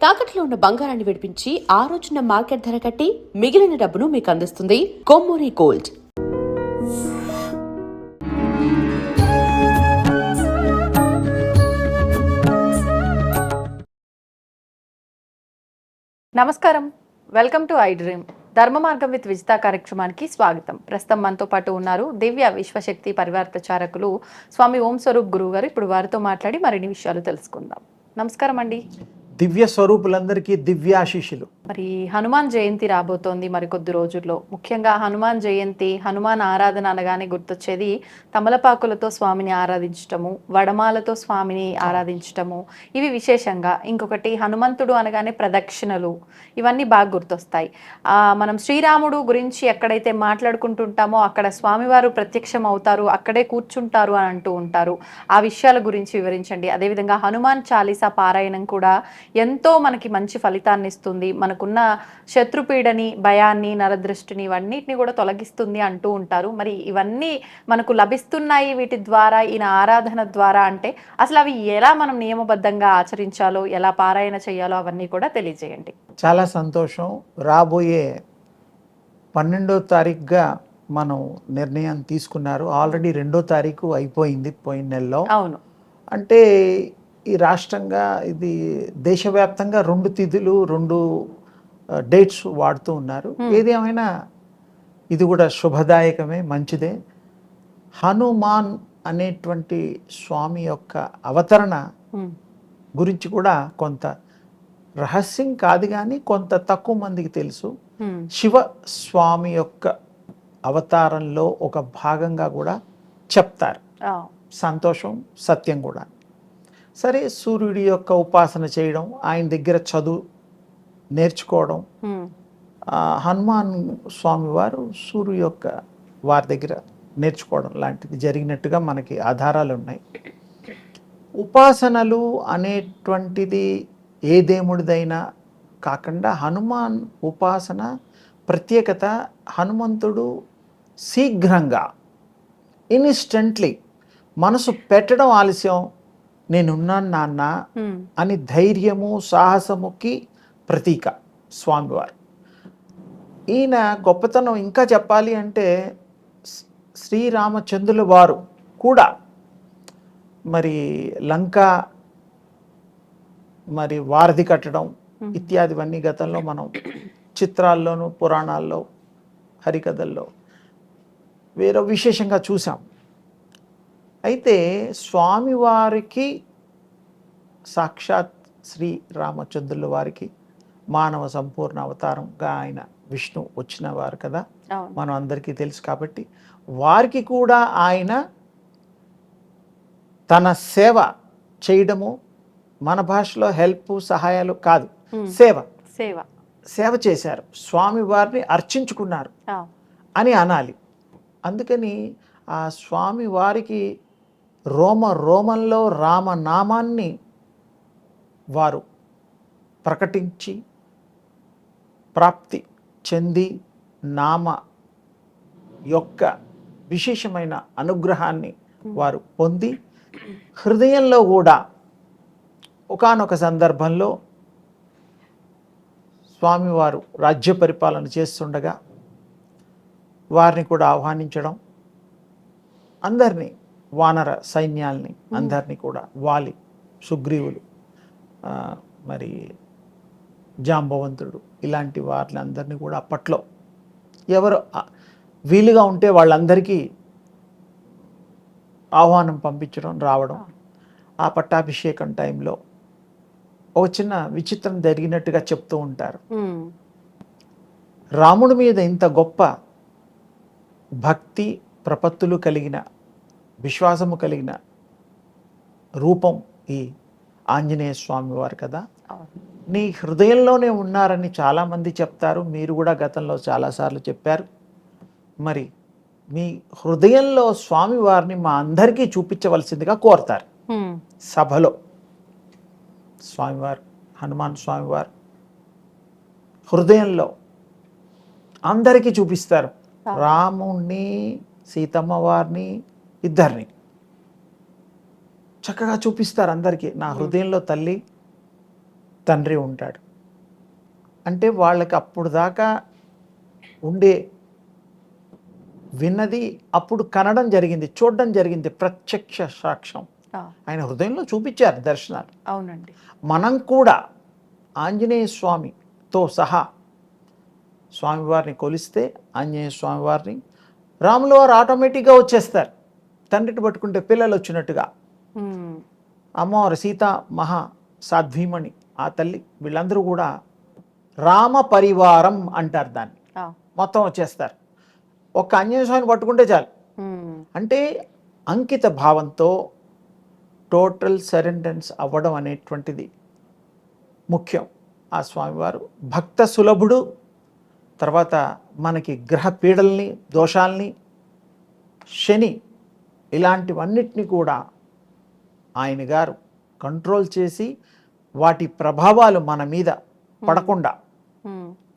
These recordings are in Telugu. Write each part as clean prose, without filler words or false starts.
తాకట్లో ఉన్న బంగారాన్ని విడిపించి ఆ రోజున మార్కెట్ ధర కట్టి మిగిలిన డబ్బును మీకు అందిస్తుంది కొమ్మూరి గోల్డ్. నమస్కారం, వెల్కమ్ టు ఐ డ్రీమ్. ధర్మ మార్గం విత్ విజిత కార్యక్రమానికి స్వాగతం. ప్రస్తుతం మనతో పాటు ఉన్నారు దివ్య విశ్వశక్తి పరివార్త చారకులు స్వామి ఓం స్వరూప్ గురువు గారు. ఇప్పుడు వారితో మాట్లాడి మరిన్ని విషయాలు తెలుసుకుందాం. నమస్కారం అండి. దివ్య స్వరూపులందరికీ దివ్యాశీషులు. మరి హనుమాన్ జయంతి రాబోతోంది మరికొద్ది రోజుల్లో. ముఖ్యంగా హనుమాన్ జయంతి, హనుమాన్ ఆరాధన అనగానే గుర్తొచ్చేది తమలపాకులతో స్వామిని ఆరాధించటము, వడమాలతో స్వామిని ఆరాధించటము, ఇవి విశేషంగా. ఇంకొకటి హనుమంతుడు అనగానే ప్రదక్షిణలు, ఇవన్నీ బాగా గుర్తొస్తాయి. మనం శ్రీరాముడు గురించి ఎక్కడైతే మాట్లాడుకుంటుంటామో అక్కడ స్వామివారు ప్రత్యక్షం అవుతారు, అక్కడే కూర్చుంటారు అని అంటూ ఉంటారు. ఆ విషయాల గురించి వివరించండి. అదేవిధంగా హనుమాన్ చాలీసా పారాయణం కూడా ఎంతో మనకి మంచి ఫలితాన్ని ఇస్తుంది. మనకున్న శత్రుపీడని, భయాన్ని, నరదృష్టిని, ఇవన్నిటిని కూడా తొలగిస్తుంది అంటూ ఉంటారు. మరి ఇవన్నీ మనకు లభిస్తున్నాయి వీటి ద్వారా, ఈయన ఆరాధన ద్వారా. అంటే అసలు అవి ఎలా మనం నియమబద్ధంగా ఆచరించాలో, ఎలా పారాయణ చేయాలో అవన్నీ కూడా తెలియజేయండి. చాలా సంతోషం. రాబోయే 12వ తారీఖుగా మనం నిర్ణయం తీసుకున్నారు. ఆల్రెడీ 2వ తారీఖు అయిపోయింది పోయిన నెలలో. అవును. అంటే ఈ రాష్ట్రంగా ఇది దేశవ్యాప్తంగా 2 తిథులు 2 డేట్స్ వాడుతూ ఉన్నారు. ఏది ఏమైనా ఇది కూడా శుభదాయకమే, మంచిదే. హనుమాన్ అనేటువంటి స్వామి యొక్క అవతరణ గురించి కూడా కొంత రహస్యం కాదు కానీ కొంత తక్కువ మందికి తెలుసు. శివ స్వామి యొక్క అవతారంలో ఒక భాగంగా కూడా చెప్తారు. సంతోషం, సత్యం కూడా. సరే, సూర్యుడి యొక్క ఉపాసన చేయడం, ఆయన దగ్గర చదువు నేర్చుకోవడం, హనుమాన్ స్వామి వారు సూర్యుడు యొక్క వారి దగ్గర నేర్చుకోవడం లాంటిది జరిగినట్టుగా మనకి ఆధారాలు ఉన్నాయి. ఉపాసనలు అనేటువంటిది ఏ దేవుడిదైనా కాకుండా హనుమాన్ ఉపాసన ప్రత్యేకత, హనుమంతుడు శీఘ్రంగా ఇన్స్టెంట్లీ మనసు పెట్టడం ఆలస్యం, నేనున్నాను నాన్న అని ధైర్యము, సాహసముకి ప్రతీక స్వామివారు. ఈయన గొప్పతనం ఇంకా చెప్పాలి అంటే శ్రీరామచంద్రుల వారు కూడా మరి లంక మరి వారధి కట్టడం ఇత్యాదివన్నీ గతంలో మనం చిత్రాల్లోనూ, పురాణాల్లో, హరికథల్లో వేరే విశేషంగా చూసాం. అయితే స్వామివారికి సాక్షాత్ శ్రీరామచంద్రుల వారికి మానవ సంపూర్ణ అవతారంగా ఆయన విష్ణు వచ్చిన వారు కదా, మనం అందరికీ తెలుసు. కాబట్టి వారికి కూడా ఆయన తన సేవ చేయడము, మన భాషలో హెల్ప్, సహాయాలు కాదు, సేవ చేశారు, స్వామివారిని అర్చించుకున్నారు అని అనాలి. అందుకని ఆ స్వామి వారికి రోమంలో రామనామాన్ని వారు ప్రకటించి ప్రాప్తి చెంది నామ యొక్క విశేషమైన అనుగ్రహాన్ని వారు పొంది హృదయంలో కూడా ఒకానొక సందర్భంలో స్వామివారు రాజ్య పరిపాలన చేస్తుండగా వారిని కూడా ఆహ్వానించడం, అందరినీ, వానర సైన్యాల్ని అందరినీ కూడా, వాలి, సుగ్రీవులు, మరి జాంబవంతుడు, ఇలాంటి వారిని అందరినీ కూడా అప్పట్లో ఎవరు వీలుగా ఉంటే వాళ్ళందరికీ ఆహ్వానం పంపించడం, రావడం. ఆ పట్టాభిషేకం టైంలో ఒక చిన్న విచిత్రం జరిగినట్టుగా చెప్తూ ఉంటారు. రాముడి మీద ఇంత గొప్ప భక్తి ప్రపత్తులు కలిగిన, విశ్వాసము కలిగిన రూపం ఈ ఆంజనేయ స్వామి వారు కదా. నీ హృదయంలోనే ఉన్నారని చాలామంది చెప్తారు, మీరు కూడా గతంలో చాలాసార్లు చెప్పారు. మరి మీ హృదయంలో స్వామివారిని మా అందరికీ చూపించవలసిందిగా కోరతారు సభలో. స్వామివారు, హనుమాన్ స్వామివారు హృదయంలో అందరికీ చూపిస్తారు. రాముణ్ణి, సీతమ్మ వారిని, ఇద్దరిని చక్కగా చూపిస్తారు అందరికీ. నా హృదయంలో తల్లి, తండ్రి ఉంటాడు. అంటే వాళ్ళకి అప్పుడు దాకా ఉండే విన్నది అప్పుడు కనడం జరిగింది, చూడడం జరిగింది, ప్రత్యక్ష సాక్ష్యం ఆయన హృదయంలో చూపించారు దర్శనాలు. అవునండి. మనం కూడా ఆంజనేయ స్వామితో సహా స్వామివారిని కొలిస్తే ఆంజనేయ స్వామివారిని రాముల వారు ఆటోమేటిక్గా వచ్చేస్తారు, తండ్రిని పట్టుకుంటే పిల్లలు వచ్చినట్టుగా. అమ్మవారు సీత మహా సాధ్వీమణి ఆ తల్లి వీళ్ళందరూ కూడా రామ పరివారం అంటారు దాన్ని, మొత్తం వచ్చేస్తారు. ఒక్క ఆంజనేయ స్వామిని పట్టుకుంటే చాలు. అంటే అంకిత భావంతో టోటల్ సరెండరెన్స్ అవ్వడం అనేటువంటిది ముఖ్యం. ఆ స్వామివారు భక్త సులభుడు. తర్వాత మనకి గ్రహ పీడల్ని, దోషాల్ని, శని ఇలాంటివన్నిటిని కూడా ఆయన గారు కంట్రోల్ చేసి వాటి ప్రభావాలు మన మీద పడకుండా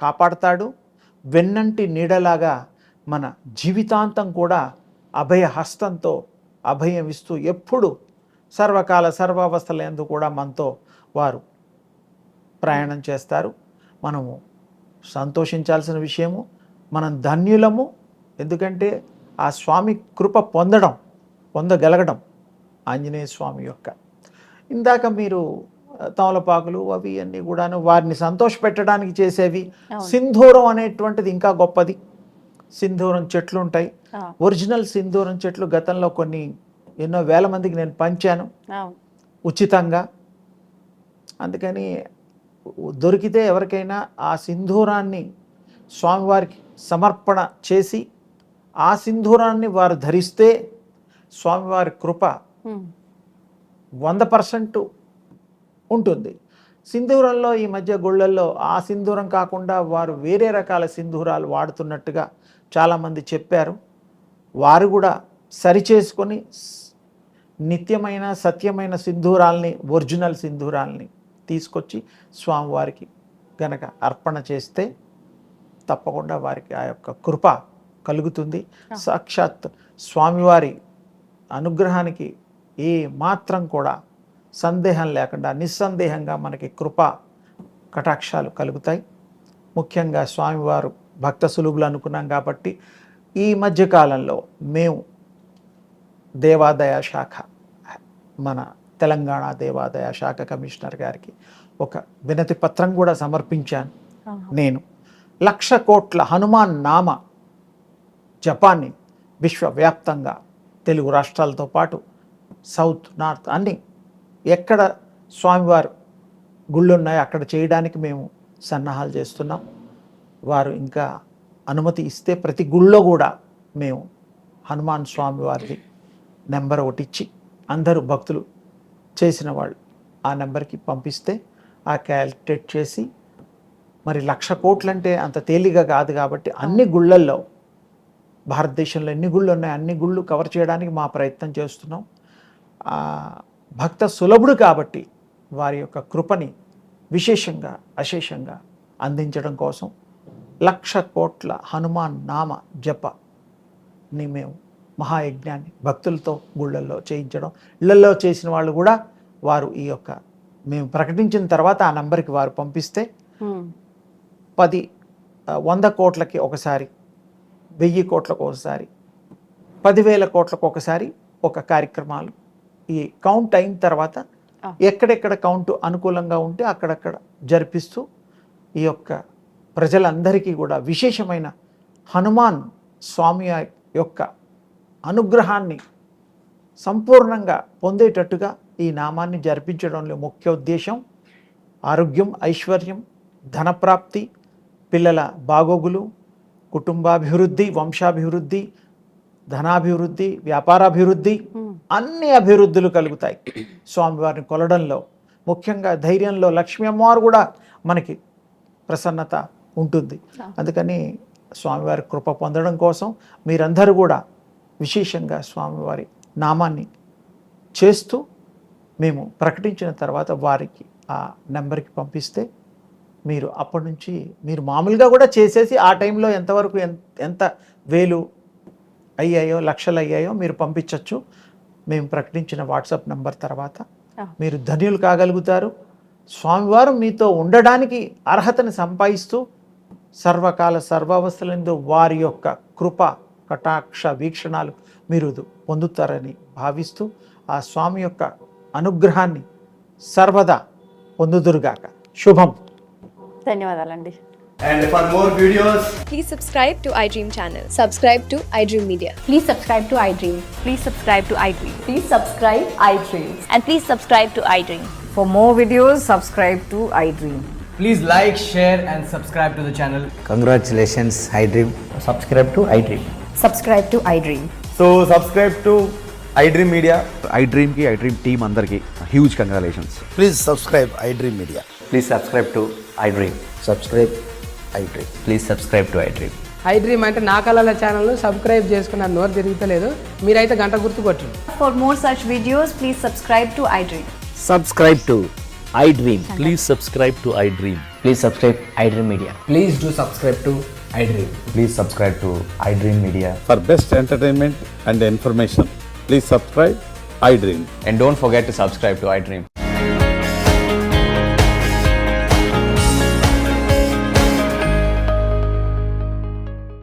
కాపాడతాడు. వెన్నంటి నీడలాగా మన జీవితాంతం కూడా అభయ హస్తంతో అభయం ఇస్తూ ఎప్పుడు సర్వకాల సర్వావస్థల యందు కూడా మనతో వారు ప్రయాణం చేస్తారు. మనము సంతోషించాల్సిన విషయము, మనం ధన్యులము. ఎందుకంటే ఆ స్వామి కృప పొందగలగడం ఆంజనేయ స్వామి యొక్క. ఇందాక మీరు తమలపాకులు అవి అన్నీ కూడాను వారిని సంతోషపెట్టడానికి చేసేవి. సింధూరం అనేటువంటిది ఇంకా గొప్పది. సింధూరం చెట్లు ఉంటాయి, ఒరిజినల్ సింధూరం చెట్లు గతంలో కొన్ని ఎన్నో వేల మందికి నేను పంచాను ఉచితంగా. అందుకని దొరికితే ఎవరికైనా ఆ సింధూరాన్ని స్వామివారికి సమర్పణ చేసి ఆ సింధూరాన్ని వారు ధరిస్తే స్వామివారి కృప 100% ఉంటుంది. సింధూరంలో ఈ మధ్య గుళ్ళల్లో ఆ సింధూరం కాకుండా వారు వేరే రకాల సింధూరాలు వాడుతున్నట్టుగా చాలామంది చెప్పారు. వారు కూడా సరిచేసుకొని నిత్యమైన సత్యమైన సింధూరాల్ని, ఒరిజినల్ సింధూరాల్ని తీసుకొచ్చి స్వామివారికి గనక అర్పణ చేస్తే తప్పకుండా వారికి ఆ యొక్క కృప కలుగుతుంది. సాక్షాత్ స్వామివారి అనుగ్రహానికి ఏ మాత్రం కూడా సందేహం లేకుండా నిస్సందేహంగా మనకి కృప కటాక్షాలు కలుగుతాయి. ముఖ్యంగా స్వామివారు భక్త సులుభులు అనుకున్నాం కాబట్టి ఈ మధ్యకాలంలో మేము దేవాదాయ శాఖ, మన తెలంగాణ దేవాదాయ శాఖ కమిషనర్ గారికి ఒక వినతి పత్రం కూడా సమర్పించాను. నేను 1,00,000 కోట్ల హనుమాన్ నామ జపాన్ని విశ్వవ్యాప్తంగా తెలుగు రాష్ట్రాలతో పాటు సౌత్, నార్త్ అన్ని ఎక్కడ స్వామివారు గుళ్ళు ఉన్నాయో అక్కడ చేయడానికి మేము సన్నాహాలు చేస్తున్నాం. వారు ఇంకా అనుమతి ఇస్తే ప్రతి గుళ్ళో కూడా మేము హనుమాన్ స్వామి వారిది నెంబర్ ఒకటి ఇచ్చి అందరూ భక్తులు చేసిన వాళ్ళు ఆ నెంబర్కి పంపిస్తే ఆ క్యాలిక్యులేట్ చేసి, మరి 1,00,000 కోట్లు అంటే అంత తేలిగా కాదు కాబట్టి అన్ని గుళ్ళల్లో, భారతదేశంలో ఎన్ని గుళ్ళు ఉన్నాయి అన్ని గుళ్ళు కవర్ చేయడానికి మా ప్రయత్నం చేస్తున్నాం. భక్త సులభుడు కాబట్టి వారి యొక్క కృపని విశేషంగా అశేషంగా అందించడం కోసం 1,00,000 కోట్ల హనుమాన్ నామ జపని మేము మహాయజ్ఞాన్ని భక్తులతో గుళ్ళల్లో చేయించడం, ఇళ్లలో చేసిన వాళ్ళు కూడా వారు ఈ యొక్క మేము ప్రకటించిన తర్వాత ఆ నంబర్కి వారు పంపిస్తే 100 కోట్లకి ఒకసారి, 1000 కోట్లకు ఒకసారి, 10,000 కోట్లకు ఒకసారి ఒక కార్యక్రమాలు ఈ కౌంట్ అయిన తర్వాత ఎక్కడెక్కడ కౌంట్ అనుకూలంగా ఉంటే అక్కడక్కడ జరిపిస్తూ ఈ యొక్క ప్రజలందరికీ కూడా విశేషమైన హనుమాన్ స్వామి యొక్క అనుగ్రహాన్ని సంపూర్ణంగా పొందేటట్టుగా ఈ నామాన్ని జరిపించడంలో ముఖ్య ఉద్దేశం ఆరోగ్యం, ఐశ్వర్యం, ధనప్రాప్తి, పిల్లల బాగోగులు, కుటుంబాభివృద్ధి, వంశాభివృద్ధి, ధనాభివృద్ధి, వ్యాపారాభివృద్ధి, అన్ని అభివృద్ధులు కలుగుతాయి స్వామివారిని కొలడంలో. ముఖ్యంగా ధైర్యంలో లక్ష్మీ అమ్మవారు కూడా మనకి ప్రసన్నత ఉంటుంది. అందుకని స్వామివారి కృప పొందడం కోసం మీరందరూ కూడా విశేషంగా స్వామివారి నామాన్ని చేస్తూ మేము ప్రకటించిన తర్వాత వారికి ఆ నెంబర్కి పంపిస్తే మీరు అప్పటి నుంచి మీరు మామూలుగా కూడా చేసేసి ఆ టైంలో ఎంతవరకు ఎంత వేలు అయ్యాయో, లక్షలు అయ్యాయో మీరు పంపించవచ్చు. మేము ప్రకటించిన వాట్సాప్ నెంబర్ తర్వాత మీరు ధన్యులు కాగలుగుతారు. స్వామివారు మీతో ఉండడానికి అర్హతను సంపాదిస్తూ సర్వకాల సర్వావస్థలందు వారి యొక్క కృప కటాక్ష వీక్షణాలు మీరు పొందుతారని భావిస్తూ ఆ స్వామి యొక్క అనుగ్రహాన్ని సర్వదా పొందుదురుగాక. శుభం. ధన్యవాదాలండి. And for more videos, Please subscribe to iDream channel. Subscribe to iDream Media. Please subscribe to iDream. Please subscribe to iDream. Please subscribe iDream. And please subscribe to iDream. For more videos, subscribe to iDream. please like, share and subscribe to the channel. Congratulations, iDream. Subscribe to iDream. Subscribe to iDream. So subscribe to iDream Media. iDream की iDream team अंदर की huge congratulations. Please subscribe iDream Media. Please subscribe to iDream. Subscribe iDream. Please subscribe to iDream. iDream అంటే నా కళల ఛానల్ను సబ్స్క్రైబ్ చేసుకున్న నోరు తిరుగుతలేదు, మీరైతే గంట గుర్తు కొట్టండి. For more such videos, please subscribe to iDream. Subscribe to iDream. Please subscribe to iDream. Please subscribe iDream Media. Please do subscribe to iDream. Please subscribe to iDream Media. For best entertainment and information, please subscribe iDream. And don't forget to subscribe to iDream.